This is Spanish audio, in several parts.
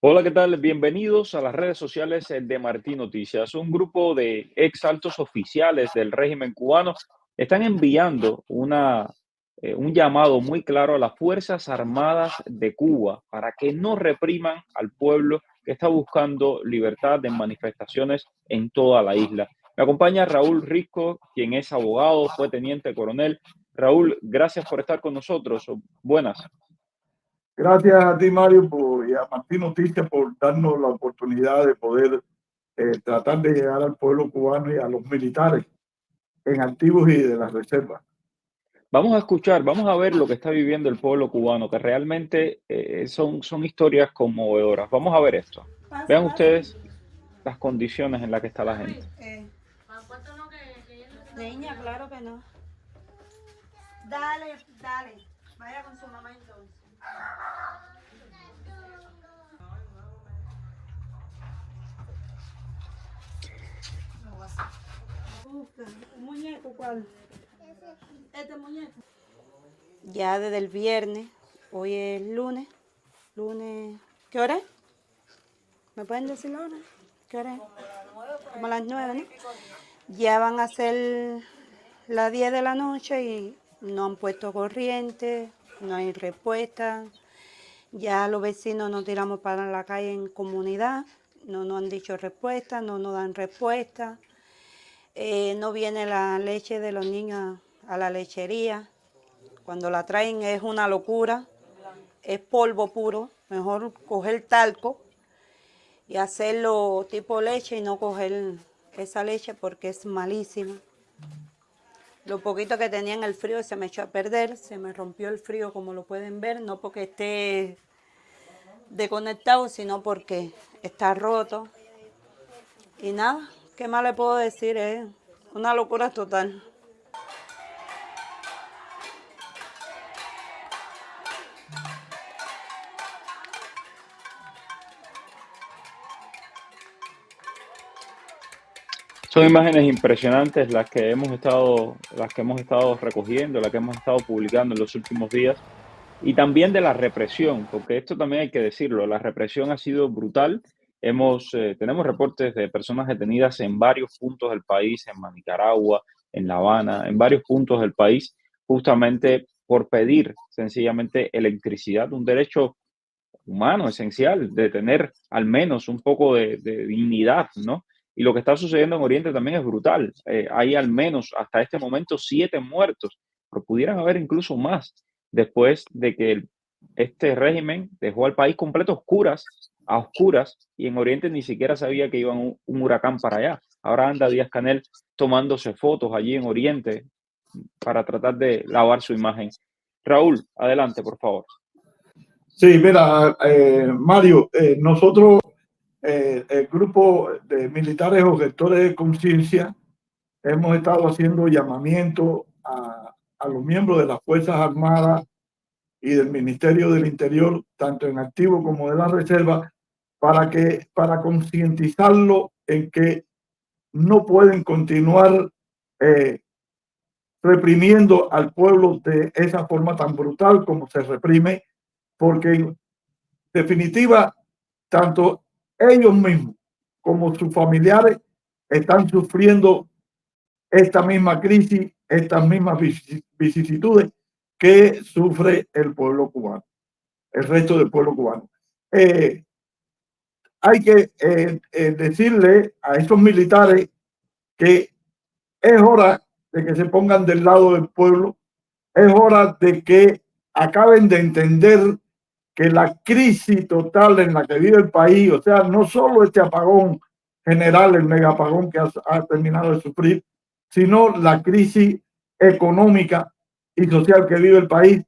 Hola, ¿qué tal? Bienvenidos a las redes sociales de Martín Noticias. Un grupo de ex altos oficiales del régimen cubano están enviando un llamado muy claro a las Fuerzas Armadas de Cuba para que no repriman al pueblo que está buscando libertad de manifestaciones en toda la isla. Me acompaña Raúl Risco, quien es abogado, fue teniente coronel. Raúl, gracias por estar con nosotros. Buenas. Gracias a ti, Mario, y a Martín Noticias por darnos la oportunidad de poder tratar de llegar al pueblo cubano y a los militares en activos y de las reservas. Vamos a escuchar, vamos a ver lo que está viviendo el pueblo cubano, que realmente son historias conmovedoras. Vamos a ver esto. Pasa, Vean pasa. ustedes las condiciones en las que está la gente. Niña, claro que no. Dale, dale. Vaya con su mamá entonces. Busca un muñeco, ¿cuál? Este muñeco. Ya desde el viernes, hoy es lunes, ¿qué hora es? ¿Me pueden decir la hora? ¿Qué hora es? Como las 9, ¿no? Ya van a ser las 10 de la noche y no han puesto corriente, no hay respuesta. Ya los vecinos nos tiramos para la calle en comunidad, no nos han dicho respuesta, no nos dan respuesta. No viene la leche de los niños a la lechería. Cuando la traen es una locura, es polvo puro. Mejor coger talco y hacerlo tipo leche y no coger esa leche porque es malísima. Lo poquito que tenía en el frío se me echó a perder, se me rompió el frío como lo pueden ver, no porque esté desconectado, sino porque está roto. Y nada, ¿qué más le puedo decir? Es una locura total. Son imágenes impresionantes las que hemos estado recogiendo, las que hemos estado publicando en los últimos días. Y también de la represión, porque esto también hay que decirlo, la represión ha sido brutal. Tenemos reportes de personas detenidas en varios puntos del país, en Nicaragua, en La Habana, en varios puntos del país, justamente por pedir sencillamente electricidad, un derecho humano esencial de tener al menos un poco de dignidad, ¿no? Y lo que está sucediendo en Oriente también es brutal. Hay al menos hasta este momento 7 muertos, pero pudieran haber incluso más después de que este régimen dejó al país completo a oscuras, y en Oriente ni siquiera sabía que iba un huracán para allá. Ahora anda Díaz-Canel tomándose fotos allí en Oriente para tratar de lavar su imagen. Raúl, adelante, por favor. Sí, mira, Mario, nosotros, el grupo de militares objetores de conciencia, hemos estado haciendo llamamiento a los miembros de las Fuerzas Armadas y del Ministerio del Interior, tanto en activo como de la reserva, para concientizarlo en que no pueden continuar eh, reprimiendo al pueblo de esa forma tan brutal como se reprime, porque en definitiva, tanto ellos mismos como sus familiares están sufriendo esta misma crisis, estas mismas vicisitudes que sufre el pueblo cubano, el resto del pueblo cubano. Hay que decirle a esos militares que es hora de que se pongan del lado del pueblo, es hora de que acaben de entender que la crisis total en la que vive el país, o sea, no solo este apagón general, el mega apagón que ha terminado de sufrir, sino la crisis económica y social que vive el país,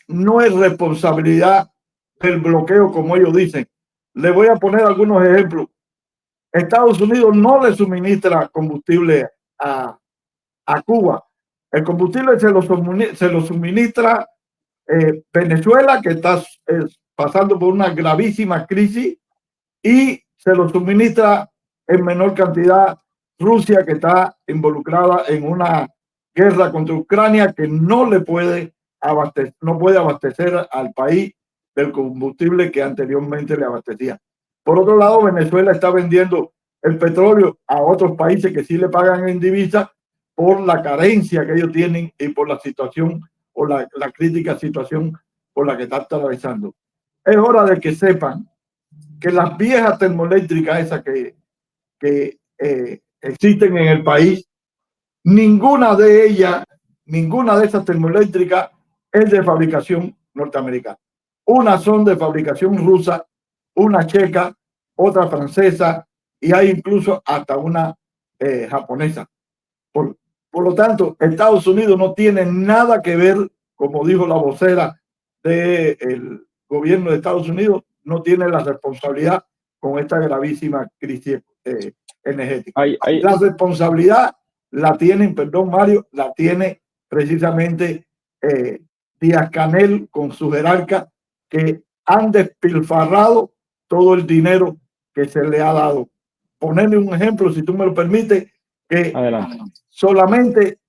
no es responsabilidad del bloqueo, como ellos dicen. Les voy a poner algunos ejemplos. Estados Unidos no le suministra combustible a Cuba. El combustible se lo suministra Venezuela, que está pasando por una gravísima crisis, y se lo suministra en menor cantidad Rusia, que está involucrada en una guerra contra Ucrania que no puede abastecer al país del combustible que anteriormente le abastecía. Por otro lado, Venezuela está vendiendo el petróleo a otros países que sí le pagan en divisa por la carencia que ellos tienen y por la situación o la crítica situación por la que está atravesando. Es hora de que sepan que las viejas termoeléctricas esas que existen en el país, ninguna de ellas, ninguna de esas termoeléctricas es de fabricación norteamericana. Unas son de fabricación rusa, una checa, otra francesa y hay incluso hasta una japonesa. Por lo tanto, Estados Unidos no tiene nada que ver, como dijo la vocera del gobierno de Estados Unidos, no tiene la responsabilidad con esta gravísima crisis energética. La responsabilidad la tienen, perdón Mario, la tiene precisamente Díaz-Canel con su jerarca, que han despilfarrado todo el dinero que se le ha dado. Ponerle un ejemplo, si tú me lo permites, que adelante. Solamente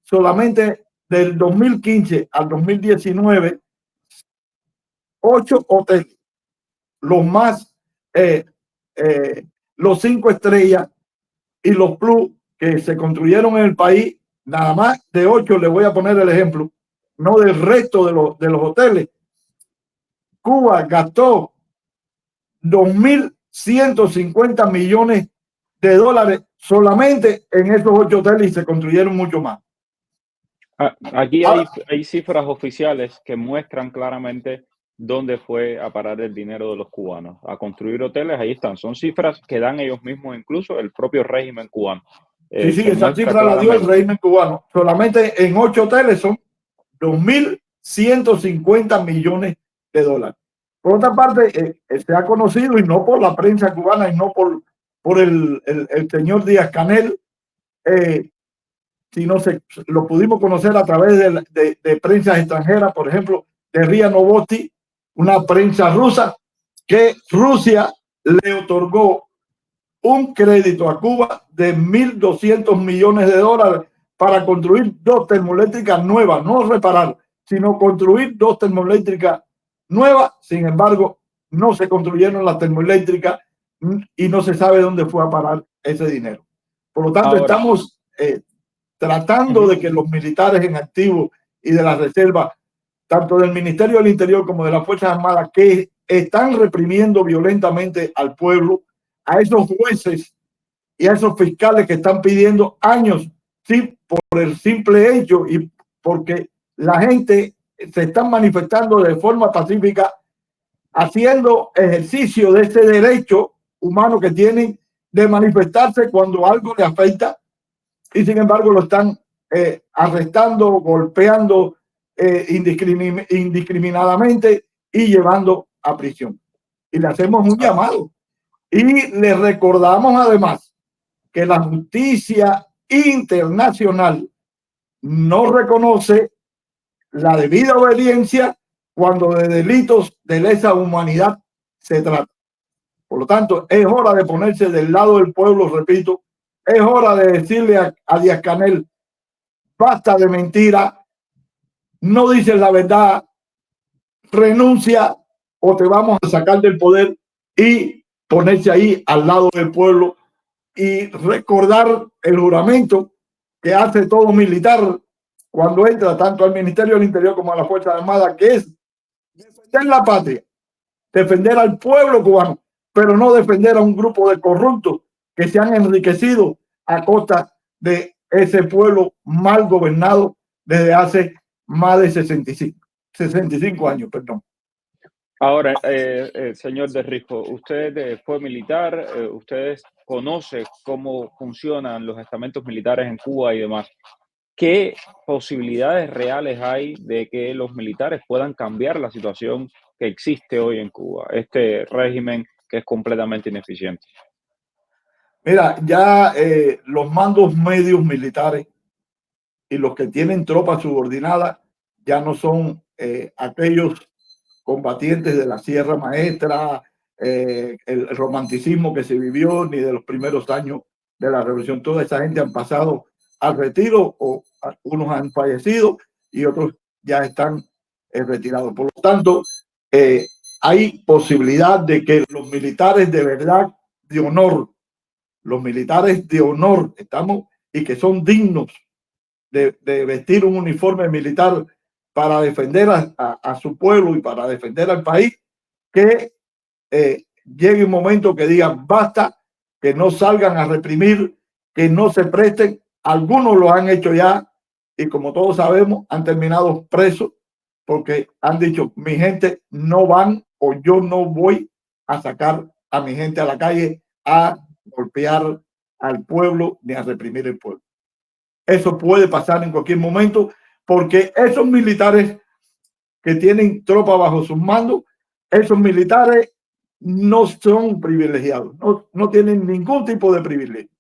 del 2015 al 2019, 8 hoteles, los más, los 5 estrellas y los plus que se construyeron en el país, nada más de 8, le voy a poner el ejemplo, no del resto de los hoteles. Cuba gastó 2.150 millones de dólares solamente en esos 8 hoteles y se construyeron mucho más. Aquí hay cifras oficiales que muestran claramente dónde fue a parar el dinero de los cubanos. A construir hoteles, ahí están. Son cifras que dan ellos mismos, incluso el propio régimen cubano. Sí, esa cifra la dio el régimen cubano. Solamente en 8 hoteles son 2.150 millones de dólares. Por otra parte, se ha conocido, y no por la prensa cubana, y no por el señor Díaz-Canel, sino lo pudimos conocer a través de prensa extranjera, por ejemplo, de RIA Novosti, una prensa rusa, que Rusia le otorgó un crédito a Cuba de 1.200 millones de dólares para construir 2 termoeléctricas nuevas, no reparar, sino construir 2 termoeléctricas nuevas. Sin embargo, no se construyeron las termoeléctricas y no se sabe dónde fue a parar ese dinero. Por lo tanto, estamos tratando de que los militares en activo y de la reserva, tanto del Ministerio del Interior como de las Fuerzas Armadas, que están reprimiendo violentamente al pueblo, a esos jueces y a esos fiscales que están pidiendo años, sí, por el simple hecho y porque la gente se está manifestando de forma pacífica, haciendo ejercicio de ese derecho humano que tienen de manifestarse cuando algo le afecta, y sin embargo lo están arrestando, golpeando indiscriminadamente y llevando a prisión. Y le hacemos un llamado y le recordamos además que la justicia internacional no reconoce la debida obediencia cuando de delitos de lesa humanidad se trata. Por lo tanto, es hora de ponerse del lado del pueblo, repito. Es hora de decirle a Díaz-Canel, basta de mentira, no dices la verdad, renuncia o te vamos a sacar del poder, y ponerse ahí al lado del pueblo y recordar el juramento que hace todo militar cuando entra tanto al Ministerio del Interior como a la Fuerza Armada, que es defender la patria, defender al pueblo cubano, pero no defender a un grupo de corruptos que se han enriquecido a costa de ese pueblo mal gobernado desde hace más de 65 años. Perdón. Ahora, señor de Risco, usted fue militar, usted conoce cómo funcionan los estamentos militares en Cuba y demás. ¿Qué posibilidades reales hay de que los militares puedan cambiar la situación que existe hoy en Cuba, este régimen que es completamente ineficiente? Mira, ya los mandos medios militares y los que tienen tropas subordinadas ya no son aquellos combatientes de la Sierra Maestra, el romanticismo que se vivió, ni de los primeros años de la revolución. Toda esa gente han pasado al retiro, o unos han fallecido y otros ya están retirados. Por lo tanto, hay posibilidad de que los militares de verdad, de honor, los militares de honor, y que son dignos de vestir un uniforme militar para defender a su pueblo y para defender al país, que llegue un momento que digan basta, que no salgan a reprimir, que no se presten. Algunos lo han hecho ya y, como todos sabemos, han terminado presos porque han dicho: mi gente no van, o yo no voy a sacar a mi gente a la calle a golpear al pueblo ni a reprimir el pueblo. Eso puede pasar en cualquier momento, porque esos militares que tienen tropa bajo sus mandos, esos militares no son privilegiados, no tienen ningún tipo de privilegio.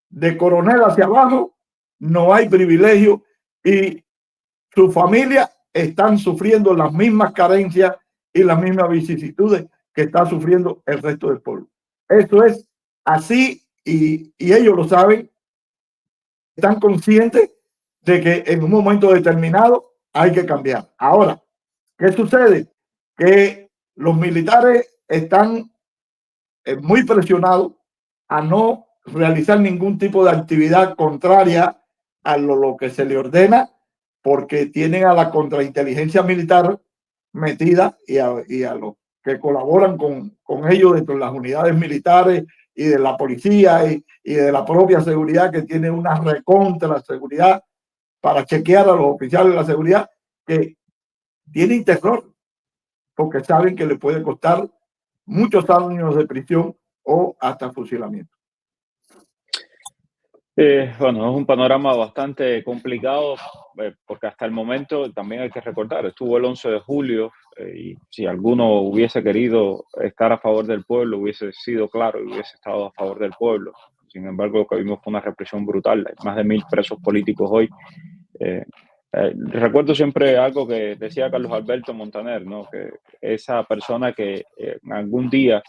De coronel hacia abajo no hay privilegio, y su familia están sufriendo las mismas carencias y las mismas vicisitudes que está sufriendo el resto del pueblo. Esto es así, y ellos lo saben, están conscientes de que en un momento determinado hay que cambiar. Ahora, ¿qué sucede? Que los militares están muy presionados a no realizar ningún tipo de actividad contraria a lo que se le ordena, porque tienen a la contrainteligencia militar metida, y a los que colaboran con ellos dentro de las unidades militares y de la policía y de la propia seguridad, que tiene una recontra seguridad para chequear a los oficiales de la seguridad, que tienen terror porque saben que le puede costar muchos años de prisión o hasta fusilamiento. Bueno, es un panorama bastante complicado, porque hasta el momento también hay que recordar, estuvo el 11 de julio, y si alguno hubiese querido estar a favor del pueblo, hubiese sido claro y hubiese estado a favor del pueblo. Sin embargo, lo que vimos fue una represión brutal. Hay más de 1000 presos políticos hoy. Recuerdo siempre algo que decía Carlos Alberto Montaner, ¿no? Que esa persona que algún día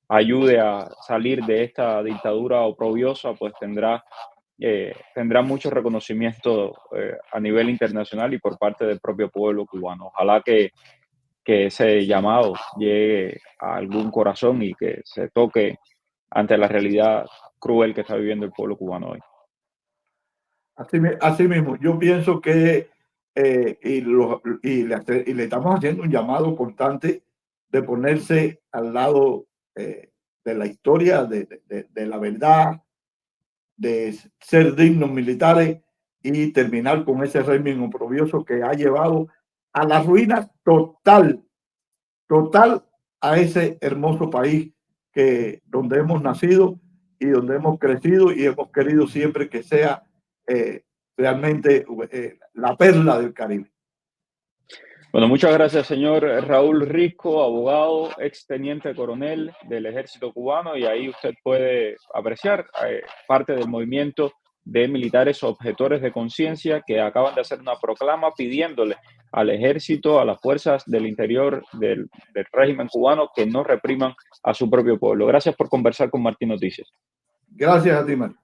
ayude a salir de esta dictadura oprobiosa, pues tendrá mucho reconocimiento a nivel internacional y por parte del propio pueblo cubano. Ojalá que ese llamado llegue a algún corazón y que se toque ante la realidad cruel que está viviendo el pueblo cubano hoy. Así mismo, yo pienso que le estamos haciendo un llamado constante de ponerse al lado de la historia, de la verdad, de ser dignos militares y terminar con ese régimen oprobioso que ha llevado a la ruina total a ese hermoso país donde hemos nacido y donde hemos crecido y hemos querido siempre que sea realmente la perla del Caribe. Bueno, muchas gracias, señor Raúl Risco, abogado, ex teniente coronel del Ejército Cubano, y ahí usted puede apreciar parte del movimiento de militares objetores de conciencia que acaban de hacer una proclama pidiéndole al ejército, a las fuerzas del interior del régimen cubano, que no repriman a su propio pueblo. Gracias por conversar con Martín Noticias. Gracias a ti, Mario.